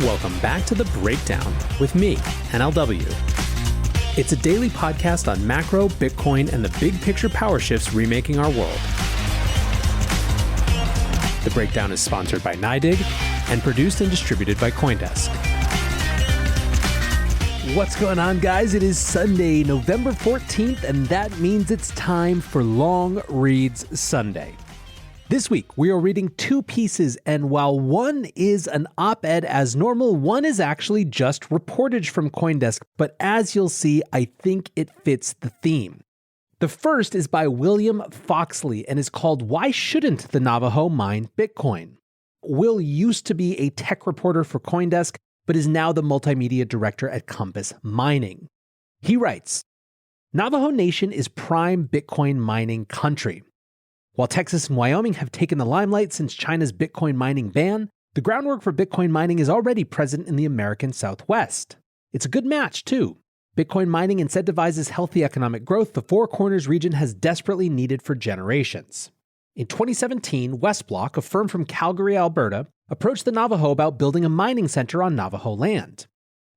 Welcome back to The Breakdown with me, NLW. It's a daily podcast on macro, Bitcoin, and the big picture power shifts remaking our world. The Breakdown is sponsored by NYDIG and produced and distributed by CoinDesk. What's going on, guys? It is Sunday, November 14th, and that means it's time for Long Reads Sunday. This week, we are reading two pieces, and while one is an op-ed as normal, one is actually just reportage from CoinDesk, but as you'll see, I think it fits the theme. The first is by William Foxley and is called "Why Shouldn't the Navajo Mine Bitcoin?" Will used to be a tech reporter for CoinDesk, but is now the multimedia director at Compass Mining. He writes, "Navajo Nation is prime Bitcoin mining country. While Texas and Wyoming have taken the limelight since China's Bitcoin mining ban, the groundwork for Bitcoin mining is already present in the American Southwest. It's a good match, too. Bitcoin mining incentivizes healthy economic growth the Four Corners region has desperately needed for generations." In 2017, Westblock, a firm from Calgary, Alberta, approached the Navajo about building a mining center on Navajo land.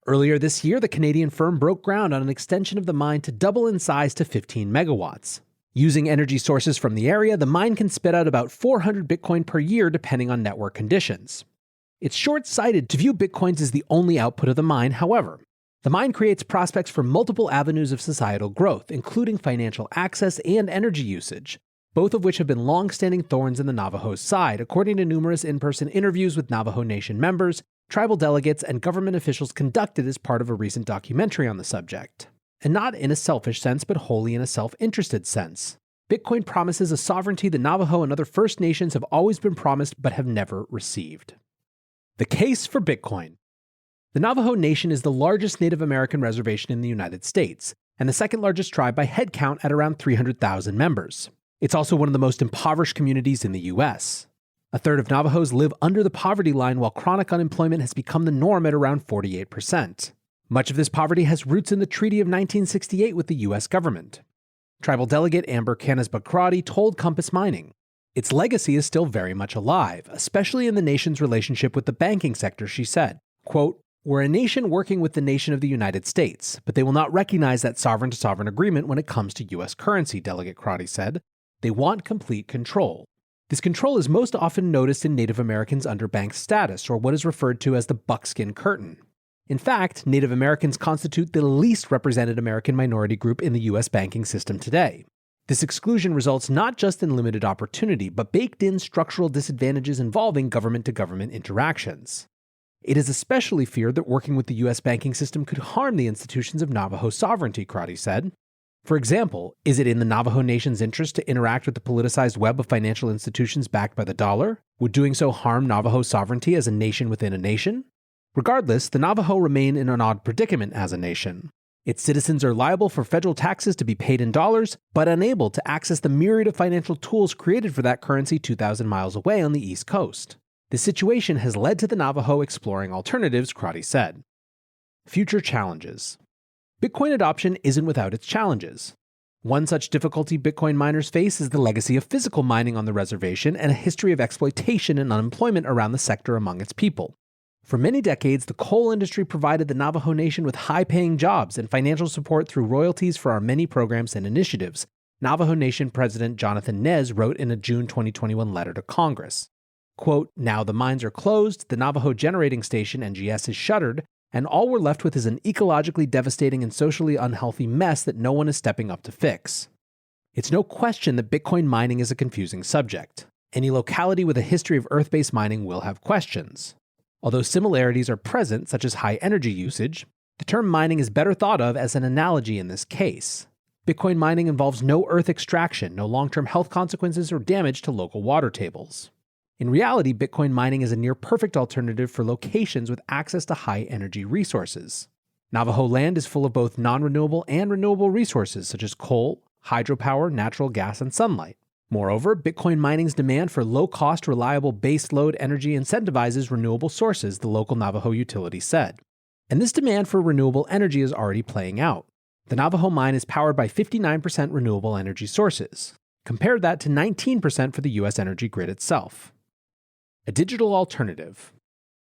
Earlier this year, the Canadian firm broke ground on an extension of the mine to double in size to 15 megawatts. Using energy sources from the area, the mine can spit out about 400 Bitcoin per year depending on network conditions. It's short-sighted to view Bitcoins as the only output of the mine, however. The mine creates prospects for multiple avenues of societal growth, including financial access and energy usage, both of which have been long-standing thorns in the Navajo's side, according to numerous in-person interviews with Navajo Nation members, tribal delegates, and government officials conducted as part of a recent documentary on the subject. And not in a selfish sense, but wholly in a self-interested sense. Bitcoin promises a sovereignty the Navajo and other First Nations have always been promised but have never received. The case for Bitcoin. The Navajo Nation is the largest Native American reservation in the United States, and the second largest tribe by head count at around 300,000 members. It's also one of the most impoverished communities in the U.S. A third of Navajos live under the poverty line, while chronic unemployment has become the norm at around 48%. Much of this poverty has roots in the Treaty of 1968 with the U.S. government. Tribal delegate Amber Canas-Bakrati told Compass Mining, "Its legacy is still very much alive, especially in the nation's relationship with the banking sector," she said. Quote, "We're a nation working with the nation of the United States, but they will not recognize that sovereign-to-sovereign agreement when it comes to U.S. currency," Delegate Crotty said. "They want complete control. This control is most often noticed in Native Americans' underbanked status, or what is referred to as the buckskin curtain. In fact, Native Americans constitute the least represented American minority group in the U.S. banking system today. This exclusion results not just in limited opportunity, but baked-in structural disadvantages involving government-to-government interactions. It is especially feared that working with the U.S. banking system could harm the institutions of Navajo sovereignty," Crotty said. For example, is it in the Navajo Nation's interest to interact with the politicized web of financial institutions backed by the dollar? Would doing so harm Navajo sovereignty as a nation within a nation? Regardless, the Navajo remain in an odd predicament as a nation. Its citizens are liable for federal taxes to be paid in dollars, but unable to access the myriad of financial tools created for that currency 2,000 miles away on the East Coast. This situation has led to the Navajo exploring alternatives, Crotty said. Future challenges. Bitcoin adoption isn't without its challenges. One such difficulty Bitcoin miners face is the legacy of physical mining on the reservation and a history of exploitation and unemployment around the sector among its people. For many decades, the coal industry provided the Navajo Nation with high-paying jobs and financial support through royalties for our many programs and initiatives, Navajo Nation President Jonathan Nez wrote in a June 2021 letter to Congress. Quote, "Now the mines are closed, the Navajo Generating Station, NGS, is shuttered, and all we're left with is an ecologically devastating and socially unhealthy mess that no one is stepping up to fix." It's no question that Bitcoin mining is a confusing subject. Any locality with a history of earth-based mining will have questions. Although similarities are present, such as high energy usage, the term mining is better thought of as an analogy in this case. Bitcoin mining involves no earth extraction, no long-term health consequences, or damage to local water tables. In reality, Bitcoin mining is a near-perfect alternative for locations with access to high-energy resources. Navajo land is full of both non-renewable and renewable resources, such as coal, hydropower, natural gas, and sunlight. Moreover, Bitcoin mining's demand for low-cost, reliable base-load energy incentivizes renewable sources, the local Navajo utility said. And this demand for renewable energy is already playing out. The Navajo mine is powered by 59% renewable energy sources. Compare that to 19% for the U.S. energy grid itself. A digital alternative.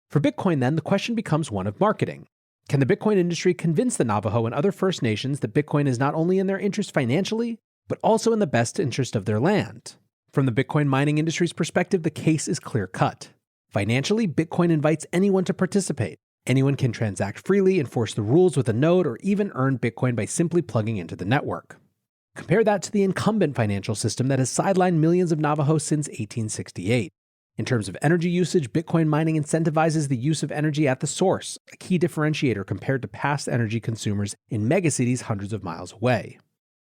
For Bitcoin, then, the question becomes one of marketing. Can the Bitcoin industry convince the Navajo and other First Nations that Bitcoin is not only in their interest financially, but also in the best interest of their land? From the Bitcoin mining industry's perspective, the case is clear-cut. Financially, Bitcoin invites anyone to participate. Anyone can transact freely, enforce the rules with a node, or even earn Bitcoin by simply plugging into the network. Compare that to the incumbent financial system that has sidelined millions of Navajo since 1868. In terms of energy usage, Bitcoin mining incentivizes the use of energy at the source, a key differentiator compared to past energy consumers in megacities hundreds of miles away.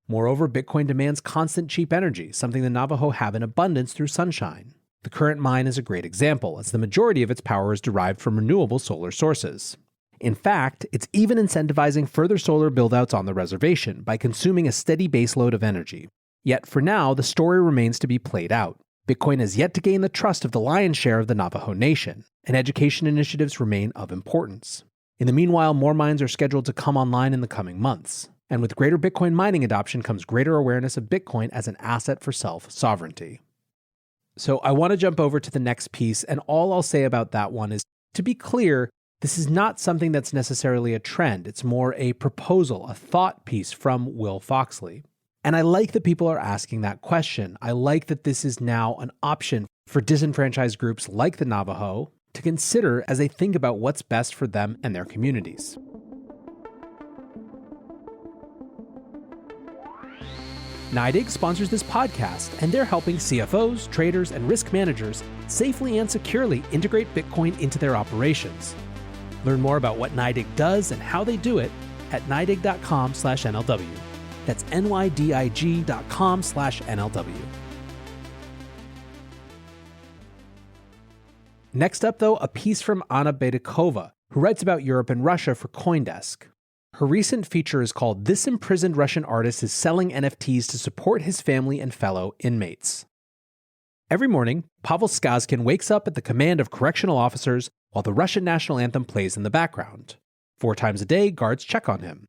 Moreover, Bitcoin demands constant cheap energy, something the Navajo have in abundance through sunshine. The current mine is a great example, as the majority of its power is derived from renewable solar sources. In fact, it's even incentivizing further solar buildouts on the reservation by consuming a steady baseload of energy. Yet for now, the story remains to be played out. Bitcoin has yet to gain the trust of the lion's share of the Navajo Nation, and education initiatives remain of importance. In the meanwhile, more mines are scheduled to come online in the coming months. And with greater Bitcoin mining adoption comes greater awareness of Bitcoin as an asset for self-sovereignty. So I want to jump over to the next piece, and all I'll say about that one is, to be clear, this is not something that's necessarily a trend. It's more a proposal, a thought piece from Will Foxley. And I like that people are asking that question. I like that this is now an option for disenfranchised groups like the Navajo to consider as they think about what's best for them and their communities. NYDIG sponsors this podcast, and they're helping CFOs, traders, and risk managers safely and securely integrate Bitcoin into their operations. Learn more about what NYDIG does and how they do it at nydig.com/NLW. That's nydig.com/NLW. Next up, though, a piece from Anna Baydakova, who writes about Europe and Russia for CoinDesk. Her recent feature is called "This Imprisoned Russian Artist is Selling NFTs to Support His Family and Fellow Inmates." Every morning, Pavel Skazkin wakes up at the command of correctional officers while the Russian national anthem plays in the background. 4 times a day, guards check on him.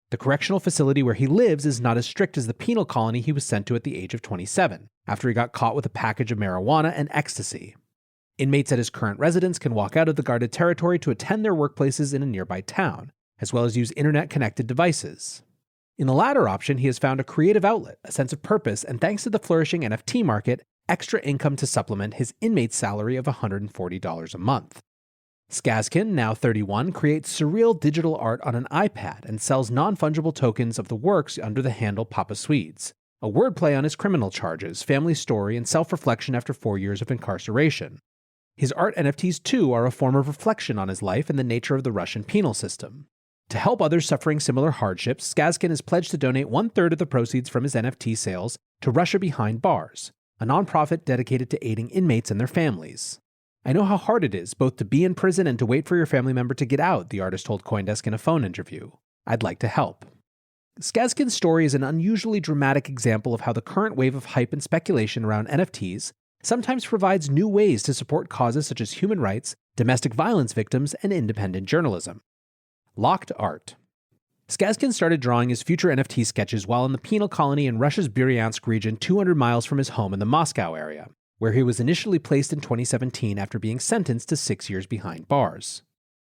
The correctional facility where he lives is not as strict as the penal colony he was sent to at the age of 27, after he got caught with a package of marijuana and ecstasy. Inmates at his current residence can walk out of the guarded territory to attend their workplaces in a nearby town, as well as use internet-connected devices. In the latter option, he has found a creative outlet, a sense of purpose, and thanks to the flourishing NFT market, extra income to supplement his inmate's salary of $140 a month. Skazkin, now 31, creates surreal digital art on an iPad and sells non-fungible tokens of the works under the handle Papa Swedes, a wordplay on his criminal charges, family story, and self-reflection after 4 years of incarceration. His art NFTs, too, are a form of reflection on his life and the nature of the Russian penal system. To help others suffering similar hardships, Skazkin has pledged to donate 1/3 of the proceeds from his NFT sales to Russia Behind Bars, a nonprofit dedicated to aiding inmates and their families. "I know how hard it is, both to be in prison and to wait for your family member to get out," the artist told CoinDesk in a phone interview. "I'd like to help." Skazkin's story is an unusually dramatic example of how the current wave of hype and speculation around NFTs sometimes provides new ways to support causes such as human rights, domestic violence victims, and independent journalism. Locked art. Skazkin started drawing his future NFT sketches while in the penal colony in Russia's Bryansk region 200 miles from his home in the Moscow area, where he was initially placed in 2017 after being sentenced to 6 years behind bars.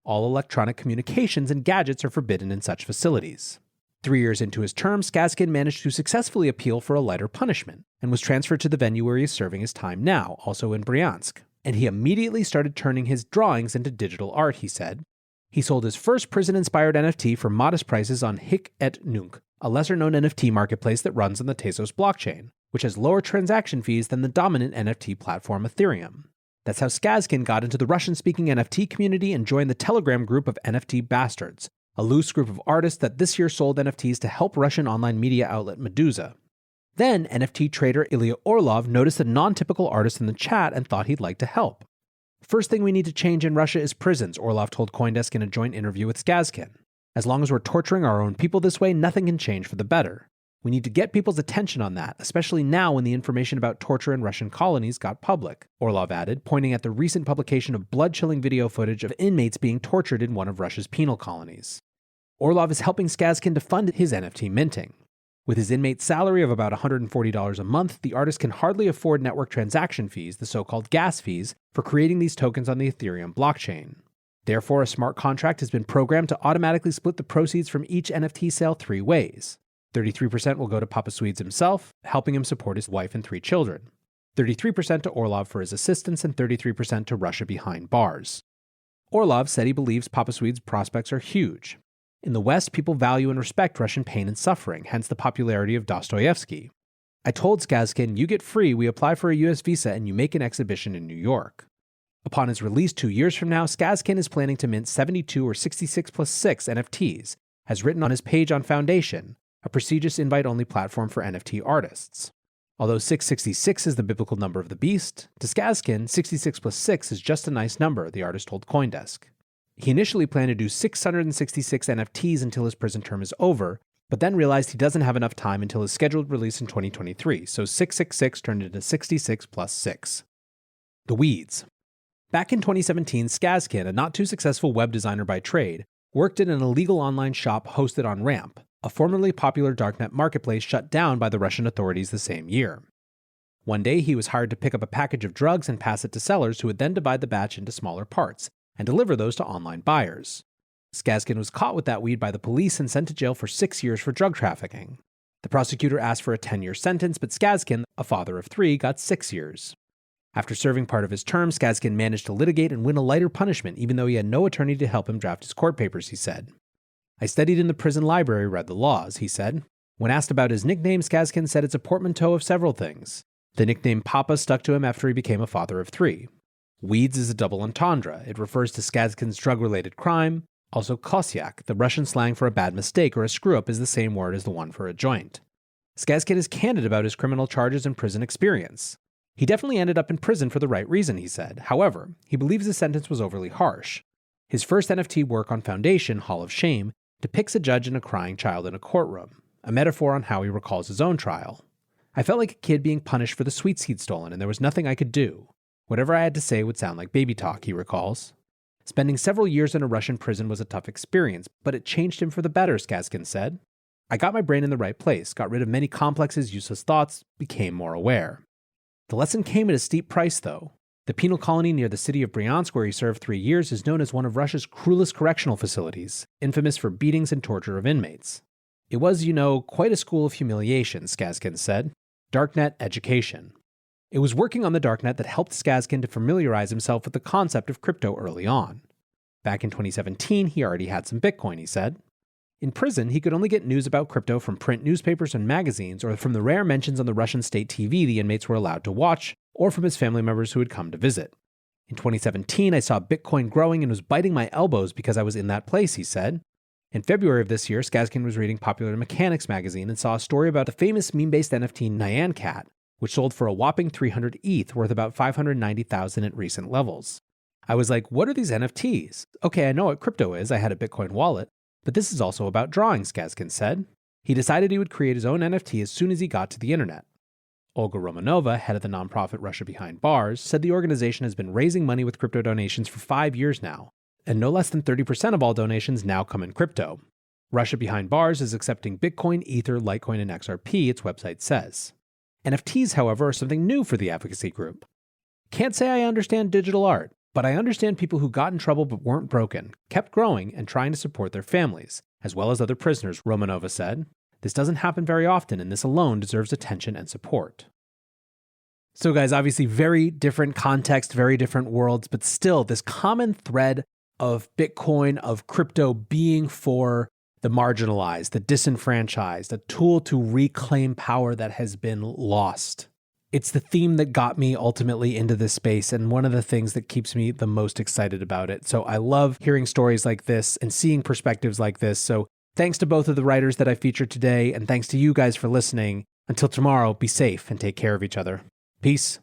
All electronic communications and gadgets are forbidden in such facilities. 3 years into his term, Skazkin managed to successfully appeal for a lighter punishment and was transferred to the venue where he is serving his time now, also in Bryansk. And he immediately started turning his drawings into digital art, he said. He sold his first prison-inspired NFT for modest prices on Hic et Nunc, a lesser-known NFT marketplace that runs on the Tezos blockchain, which has lower transaction fees than the dominant NFT platform Ethereum. That's how Skazkin got into the Russian-speaking NFT community and joined the Telegram group of NFT Bastards, a loose group of artists that this year sold NFTs to help Russian online media outlet Meduza. Then, NFT trader Ilya Orlov noticed a non-typical artist in the chat and thought he'd like to help. "First thing we need to change in Russia is prisons," Orlov told CoinDesk in a joint interview with Skazkin. "As long as we're torturing our own people this way, nothing can change for the better. We need to get people's attention on that, especially now when the information about torture in Russian colonies got public," Orlov added, pointing at the recent publication of blood-chilling video footage of inmates being tortured in one of Russia's penal colonies. Orlov is helping Skazkin to fund his NFT minting. With his inmate salary of about $140 a month, the artist can hardly afford network transaction fees, the so-called gas fees, for creating these tokens on the Ethereum blockchain. Therefore, a smart contract has been programmed to automatically split the proceeds from each NFT sale 3 ways. 33% will go to Papa Swedes himself, helping him support his wife and 3 children. 33% to Orlov for his assistance, and 33% to Russia behind bars. Orlov said he believes Papa Swedes' prospects are huge. In the West, people value and respect Russian pain and suffering, hence the popularity of Dostoevsky. I told Skazkin, you get free, we apply for a US visa, and you make an exhibition in New York. Upon his release 2 years from now, Skazkin is planning to mint 72 or 66 plus 6 NFTs, as written on his page on Foundation, a prestigious invite-only platform for NFT artists. Although 666 is the biblical number of the beast, to Skazkin, 66 plus 6 is just a nice number, the artist told CoinDesk. He initially planned to do 666 NFTs until his prison term is over, but then realized he doesn't have enough time until his scheduled release in 2023, so 666 turned into 66 plus 6. The Weeds. Back in 2017, Skazkin, a not-too-successful web designer by trade, worked in an illegal online shop hosted on Ramp, a formerly popular darknet marketplace shut down by the Russian authorities the same year. One day, he was hired to pick up a package of drugs and pass it to sellers who would then divide the batch into smaller parts and deliver those to online buyers. Skazkin was caught with that weed by the police and sent to jail for 6 years for drug trafficking. The prosecutor asked for a 10-year sentence, but Skazkin, a father of 3, got 6 years. After serving part of his term, Skazkin managed to litigate and win a lighter punishment, even though he had no attorney to help him draft his court papers, he said. I studied in the prison library, read the laws, he said. When asked about his nickname, Skazkin said it's a portmanteau of several things. The nickname Papa stuck to him after he became a father of 3. Weeds is a double entendre. It refers to Skazkin's drug-related crime. Also, kosyak, the Russian slang for a bad mistake or a screw-up, is the same word as the one for a joint. Skazkin is candid about his criminal charges and prison experience. He definitely ended up in prison for the right reason, he said. However, he believes his sentence was overly harsh. His first NFT work on Foundation, Hall of Shame, depicts a judge and a crying child in a courtroom, a metaphor on how he recalls his own trial. I felt like a kid being punished for the sweets he'd stolen, and there was nothing I could do. Whatever I had to say would sound like baby talk, he recalls. Spending several years in a Russian prison was a tough experience, but it changed him for the better, Skazkin said. I got my brain in the right place, got rid of many complexes, useless thoughts, became more aware. The lesson came at a steep price, though. The penal colony near the city of Bryansk, where he served 3 years, is known as one of Russia's cruelest correctional facilities, infamous for beatings and torture of inmates. It was, quite a school of humiliation, Skazkin said. Darknet education. It was working on the darknet that helped Skazkin to familiarize himself with the concept of crypto early on. Back in 2017, he already had some Bitcoin, he said. In prison, he could only get news about crypto from print newspapers and magazines, or from the rare mentions on the Russian state TV the inmates were allowed to watch, or from his family members who had come to visit. In 2017, I saw Bitcoin growing and was biting my elbows because I was in that place, he said. In February of this year, Skazkin was reading Popular Mechanics magazine and saw a story about the famous meme-based NFT Nyan Cat, which sold for a whopping 300 ETH, worth about $590,000 at recent levels. I was like, what are these NFTs? Okay, I know what crypto is, I had a Bitcoin wallet, but this is also about drawing, Skazkin said. He decided he would create his own NFT as soon as he got to the internet. Olga Romanova, head of the nonprofit Russia Behind Bars, said the organization has been raising money with crypto donations for 5 years now, and no less than 30% of all donations now come in crypto. Russia Behind Bars is accepting Bitcoin, Ether, Litecoin, and XRP, its website says. NFTs, however, are something new for the advocacy group. Can't say I understand digital art, but I understand people who got in trouble but weren't broken, kept growing, and trying to support their families, as well as other prisoners, Romanova said. This doesn't happen very often, and this alone deserves attention and support. So guys, obviously very different context, very different worlds, but still this common thread of Bitcoin, of crypto being for the marginalized, the disenfranchised, a tool to reclaim power that has been lost. It's the theme that got me ultimately into this space and one of the things that keeps me the most excited about it. So I love hearing stories like this and seeing perspectives like this. So thanks to both of the writers that I featured today, and thanks to you guys for listening. Until tomorrow, be safe and take care of each other. Peace.